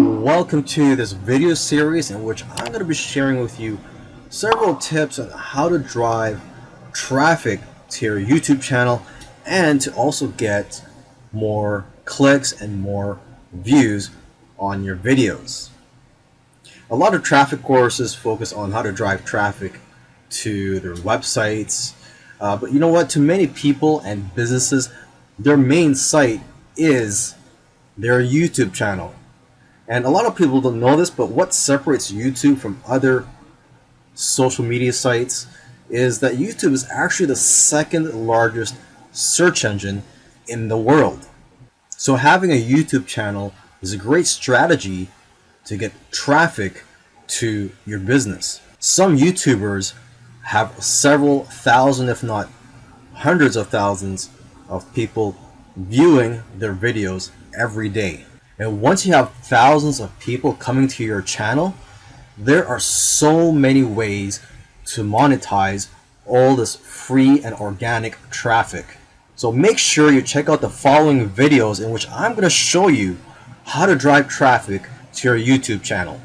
Welcome to this video series in which I'm going to be sharing with you several tips on how to drive traffic to your YouTube channel and to also get more clicks and more views on your videos. A lot of traffic courses focus on how to drive traffic to their websites, but you know what? To many people and businesses, their main site is their YouTube channel. And a lot of people don't know this, but what separates YouTube from other social media sites is that YouTube is actually the second largest search engine in the world. So having a YouTube channel is a great strategy to get traffic to your business. Some YouTubers have several thousand, if not hundreds of thousands of people viewing their videos every day. And once you have thousands of people coming to your channel, there are so many ways to monetize all this free and organic traffic. So make sure you check out the following videos in which I'm going to show you how to drive traffic to your YouTube channel.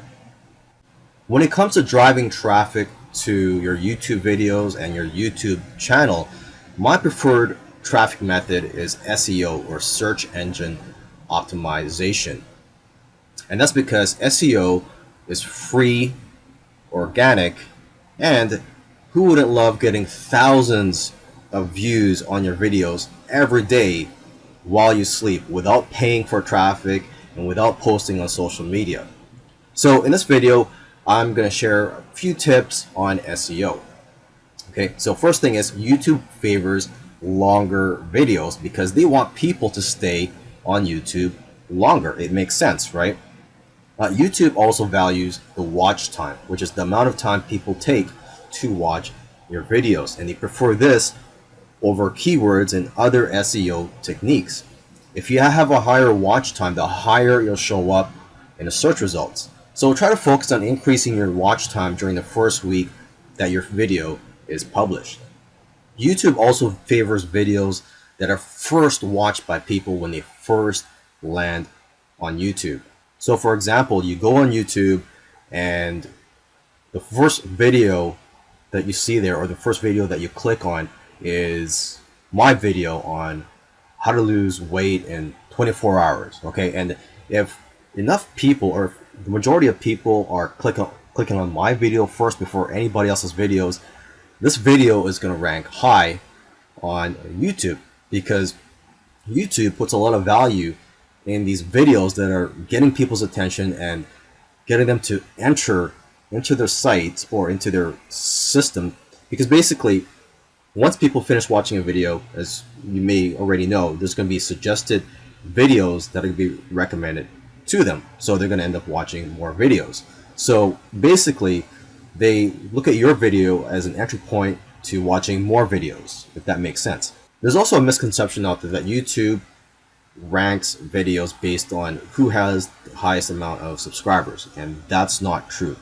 When it comes to driving traffic to your YouTube videos and your YouTube channel, my preferred traffic method is SEO, or search engine optimization. And that's because SEO is free, organic, and who wouldn't love getting thousands of views on your videos every day while you sleep without paying for traffic and without posting on social media? So in this video, I'm going to share a few tips on SEO. Okay, so first thing is YouTube favors longer videos because they want people to stay on YouTube longer. It makes sense, right? YouTube also values the watch time, which is the amount of time people take to watch your videos, and they prefer this over keywords and other SEO techniques. If you have a higher watch time, the higher you'll show up in the search results. So try to focus on increasing your watch time during the first week that your video is published. YouTube also favors videos that are first watched by people when they first land on YouTube. So for example, you go on YouTube and the first video that you see there, or the first video that you click on, is my video on how to lose weight in 24 hours. Okay, and if enough people, or the majority of people, are clicking on my video first before anybody else's videos, this video is going to rank high on YouTube, because YouTube puts a lot of value in these videos that are getting people's attention and getting them to enter into their site or into their system. Because basically, once people finish watching a video, as you may already know, there's going to be suggested videos that are going to be recommended to them. So they're going to end up watching more videos. So basically, they look at your video as an entry point to watching more videos, if that makes sense. There's also a misconception out there that YouTube ranks videos based on who has the highest amount of subscribers, and that's not true.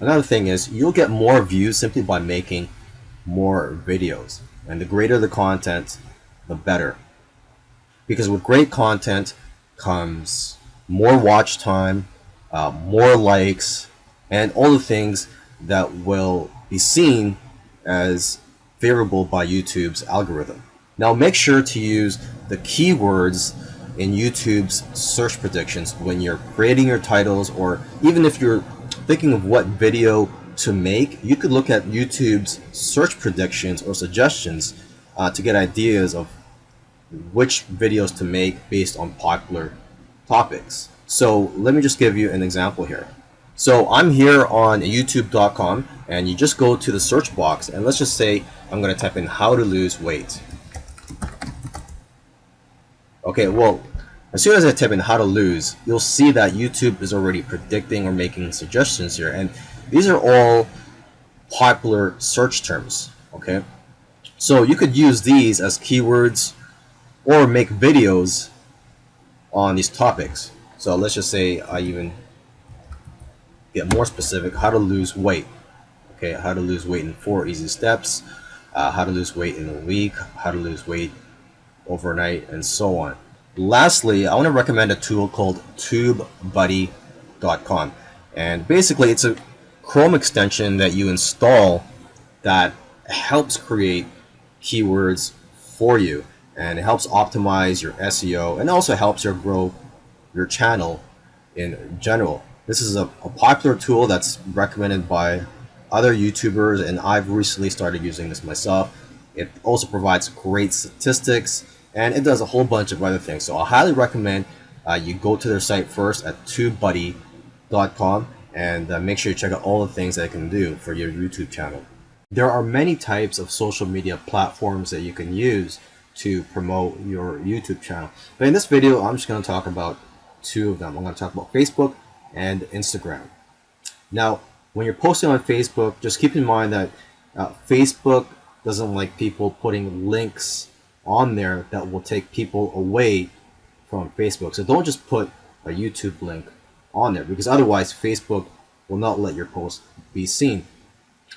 Another thing is, you'll get more views simply by making more videos, and the greater the content, the better, because with great content comes more watch time, more likes, and all the things that will be seen as favorable by YouTube's algorithm. Now make sure to use the keywords in YouTube's search predictions when you're creating your titles, or even if you're thinking of what video to make, you could look at YouTube's search predictions or suggestions to get ideas of which videos to make based on popular topics. So let me just give you an example here. So I'm here on youtube.com, and you just go to the search box, and let's just say I'm going to type in how to lose weight. Okay, well, as soon as I type in how to lose, you'll see that YouTube is already predicting or making suggestions here, and these are all popular search terms. Okay, so you could use these as keywords or make videos on these topics. So let's just say I even get more specific: how to lose weight. Okay, how to lose weight in 4 easy steps, how to lose weight in a week, how to lose weight overnight, and so on. Lastly, I want to recommend a tool called TubeBuddy.com. facebook.com. And basically it's a Chrome extension that you install that helps create keywords for you, and it helps optimize your SEO and also helps you grow your channel in general. This is a popular tool that's recommended by other YouTubers, and I've recently started using this myself. It also provides great statistics, and it does a whole bunch of other things. So I highly recommend you go to their site first at TubeBuddy.com and make sure you check out all the things that it can do for your YouTube channel. There are many types of social media platforms that you can use to promote your YouTube channel. But in this video, I'm just going to talk about two of them. I'm going to talk about Facebook and Instagram. Now, when you're posting on Facebook, just keep in mind that Facebook doesn't like people putting links on there that will take people away from Facebook. So don't just put a YouTube link on there, because otherwise Facebook will not let your post be seen.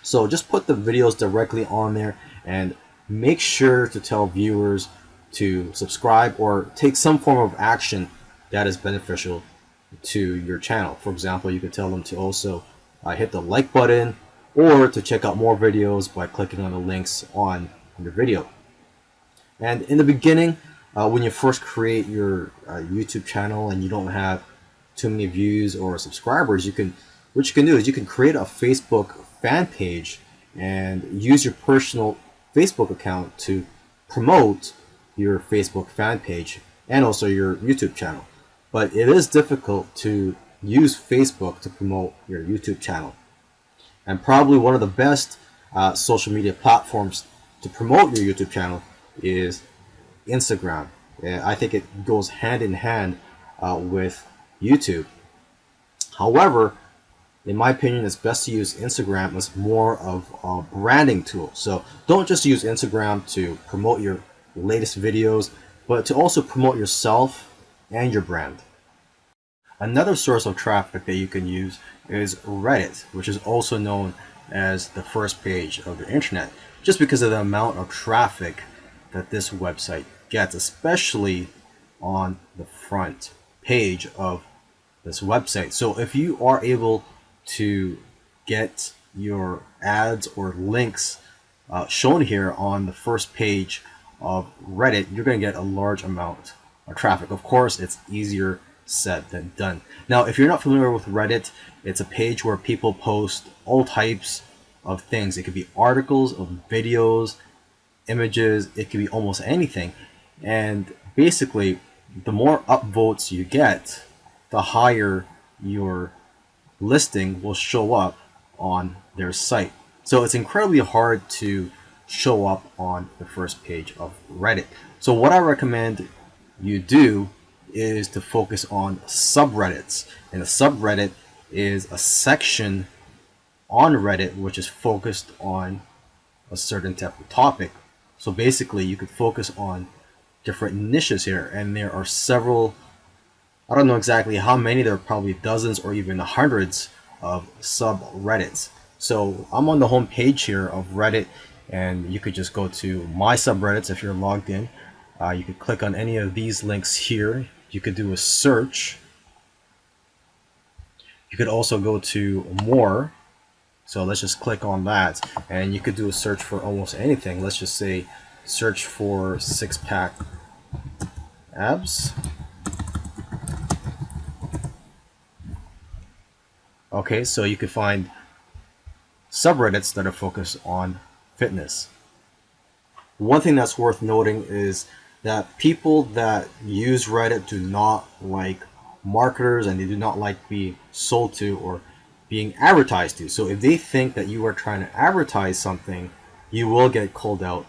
So just put the videos directly on there, and make sure to tell viewers to subscribe or take some form of action that is beneficial to your channel. For example, you could tell them to also hit the like button, or to check out more videos by clicking on the links on your video. And in the beginning, when you first create your YouTube channel and you don't have too many views or subscribers, what you can do is you can create a Facebook fan page and use your personal Facebook account to promote your Facebook fan page and also your YouTube channel. But it is difficult to use Facebook to promote your YouTube channel. And probably one of the best social media platforms to promote your YouTube channel is Instagram. I think it goes hand in hand with YouTube. However, in my opinion, it's best to use Instagram as more of a branding tool. So don't just use Instagram to promote your latest videos, but to also promote yourself and your brand. Another source of traffic that you can use is Reddit, which is also known as the first page of the internet, just because of the amount of traffic that this website gets, especially on the front page of this website. So if you are able to get your ads or links shown here on the first page of Reddit, you're going to get a large amount of traffic. Of course, it's easier said than done. Now, if you're not familiar with Reddit, it's a page where people post all types of things. It could be articles, of videos, images, it could be almost anything. And basically, the more upvotes you get, the higher your listing will show up on their site. So it's incredibly hard to show up on the first page of Reddit. So what I recommend you do is to focus on subreddits. And a subreddit is a section on Reddit which is focused on a certain type of topic. So basically you could focus on different niches here, and there are several, I don't know exactly how many, there are probably dozens or even hundreds of subreddits. So I'm on the home page here of Reddit, and you could just go to my subreddits if you're logged in. You could click on any of these links here. You could do a search. You could also go to more. So let's just click on that, and you could do a search for almost anything. Let's just say search for six-pack abs. Okay, so you can find subreddits that are focused on fitness. One thing that's worth noting is that people that use Reddit do not like marketers, and they do not like being sold to or being advertised to. So if they think that you are trying to advertise something, you will get called out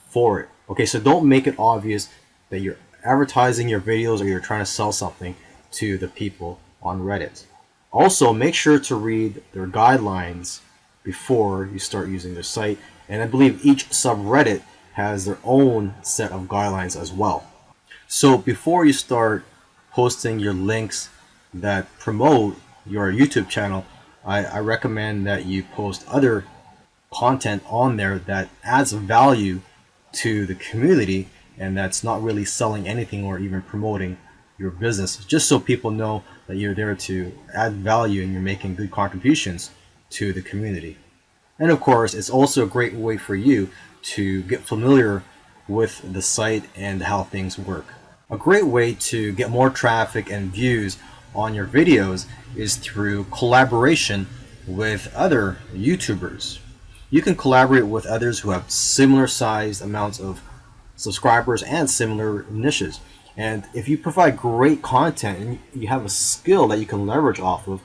for it. Okay, so don't make it obvious that you're advertising your videos or you're trying to sell something to the people on Reddit. Also, make sure to read their guidelines before you start using their site. And I believe each subreddit has their own set of guidelines as well. So before you start posting your links that promote your YouTube channel, I recommend that you post other content on there that adds value to the community and that's not really selling anything or even promoting your business, just so people know that you're there to add value and you're making good contributions to the community. And of course, it's also a great way for you to get familiar with the site and how things work. A great way to get more traffic and views on your videos is through collaboration with other YouTubers. You can collaborate with others who have similar sized amounts of subscribers and similar niches. And if you provide great content and you have a skill that you can leverage off of,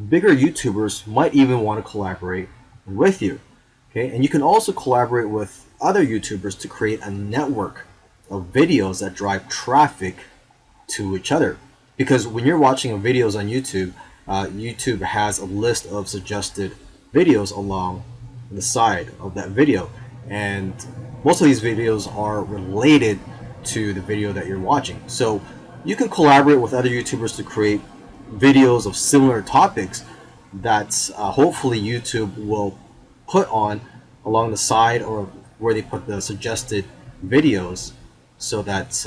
bigger YouTubers might even want to collaborate with you. Okay, and you can also collaborate with other YouTubers to create a network of videos that drive traffic to each other. Because when you're watching videos on YouTube, YouTube has a list of suggested videos along the side of that video, and most of these videos are related to the video that you're watching. So you can collaborate with other YouTubers to create videos of similar topics that hopefully YouTube will put on along the side or where they put the suggested videos, so that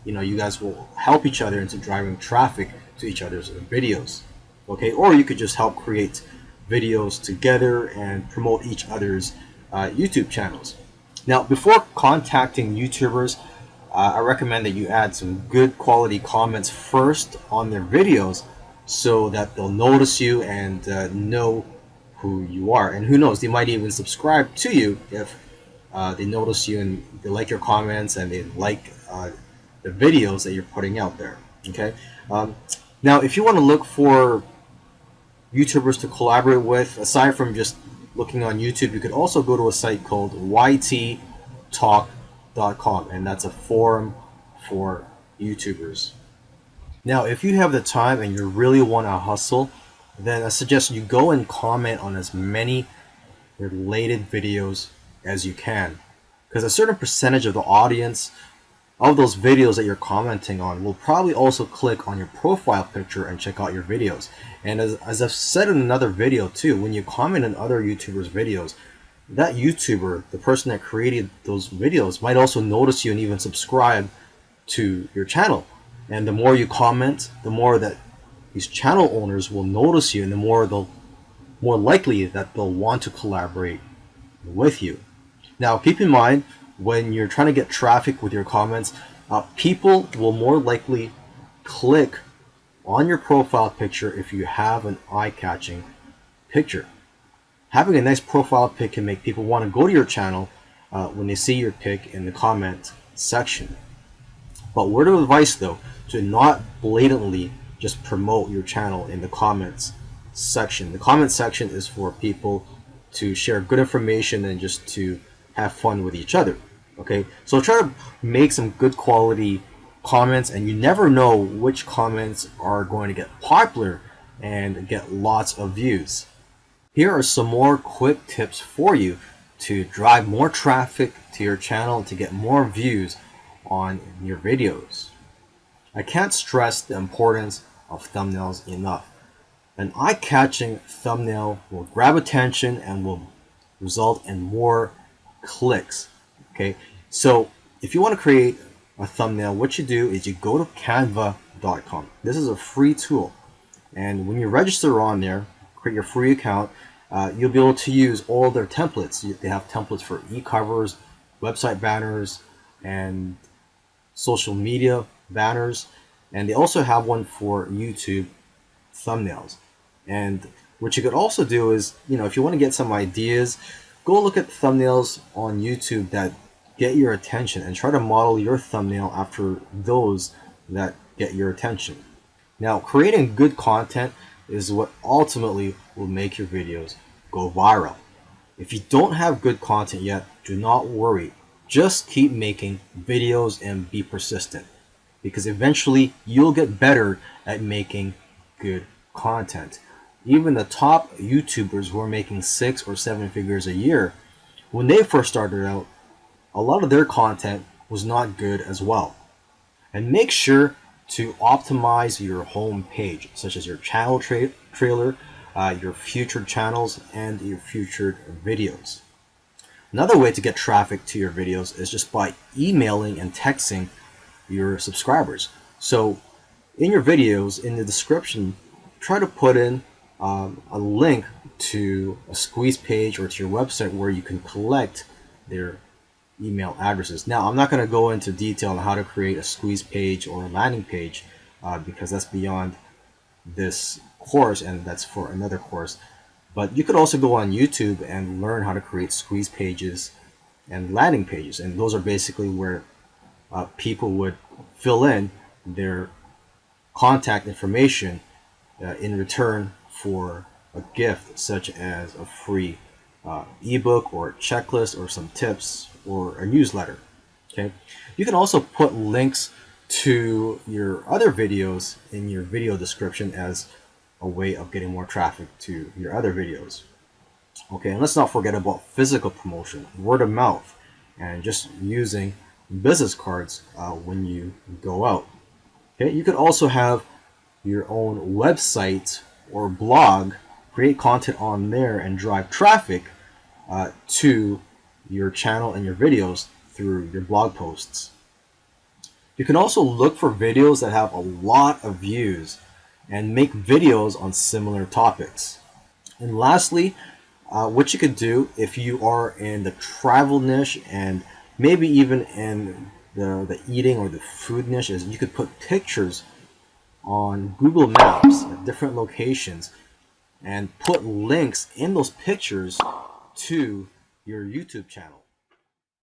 you guys will help each other into driving traffic to each other's videos. Okay, or you could just help create videos together and promote each other's YouTube channels. Now, before contacting YouTubers, I recommend that you add some good quality comments first on their videos so that they'll notice you and know who you are. And who knows, they might even subscribe to you if they notice you and they like your comments and they like the videos that you're putting out there. Okay. Now, if you want to look for YouTubers to collaborate with, aside from just looking on YouTube, you could also go to a site called yttalk.com, and that's a forum for YouTubers. Now, if you have the time and you really want to hustle, then I suggest you go and comment on as many related videos as you can, because a certain percentage of the audience of those videos that you're commenting on will probably also click on your profile picture and check out your videos. And as I've said in another video too, when you comment on other YouTubers' videos, that YouTuber, the person that created those videos, might also notice you and even subscribe to your channel. And the more you comment, the more that these channel owners will notice you, and the more likely that they'll want to collaborate with you. Now, keep in mind, when you're trying to get traffic with your comments, people will more likely click on your profile picture if you have an eye-catching picture. Having a nice profile pic can make people want to go to your channel when they see your pic in the comment section. But word of advice though, to not blatantly just promote your channel in the comments section. The comment section is for people to share good information and just to have fun with each other. Okay, so try to make some good quality comments, and you never know which comments are going to get popular and get lots of views. Here are some more quick tips for you to drive more traffic to your channel and to get more views on your videos. I can't stress the importance of thumbnails enough. An eye-catching thumbnail will grab attention and will result in more clicks. Okay, so if you want to create a thumbnail, what you do is you go to canva.com. This is a free tool, and when you register on there, create your free account, you'll be able to use all their templates. They have templates for e-covers, website banners, and social media banners, and they also have one for YouTube thumbnails. And what you could also do is, if you want to get some ideas, go look at thumbnails on YouTube that get your attention and try to model your thumbnail after those that get your attention. Now, creating good content is what ultimately will make your videos go viral. If you don't have good content yet, do not worry. Just keep making videos and be persistent, because eventually you'll get better at making good content. Even the top YouTubers who are making 6 or 7 figures a year, when they first started out, a lot of their content was not good as well. And make sure to optimize your home page, such as your channel trailer, your featured channels, and your featured videos. Another way to get traffic to your videos is just by emailing and texting your subscribers. So in your videos, in the description, try to put in a link to a squeeze page or to your website where you can collect their email addresses. Now, I'm not going to go into detail on how to create a squeeze page or a landing page because that's beyond this course and that's for another course. But you could also go on YouTube and learn how to create squeeze pages and landing pages, and those are basically where people would fill in their contact information in return for a gift such as a free ebook or a checklist or some tips or a newsletter. Okay, you can also put links to your other videos in your video description as a way of getting more traffic to your other videos. Okay, and let's not forget about physical promotion, word of mouth, and just using business cards when you go out. Okay, you could also have your own website or blog, create content on there and drive traffic to your channel and your videos through your blog posts. You can also look for videos that have a lot of views and make videos on similar topics. And lastly, what you could do if you are in the travel niche and maybe even in the eating or the food niche is you could put pictures on Google Maps at different locations and put links in those pictures to your YouTube channel.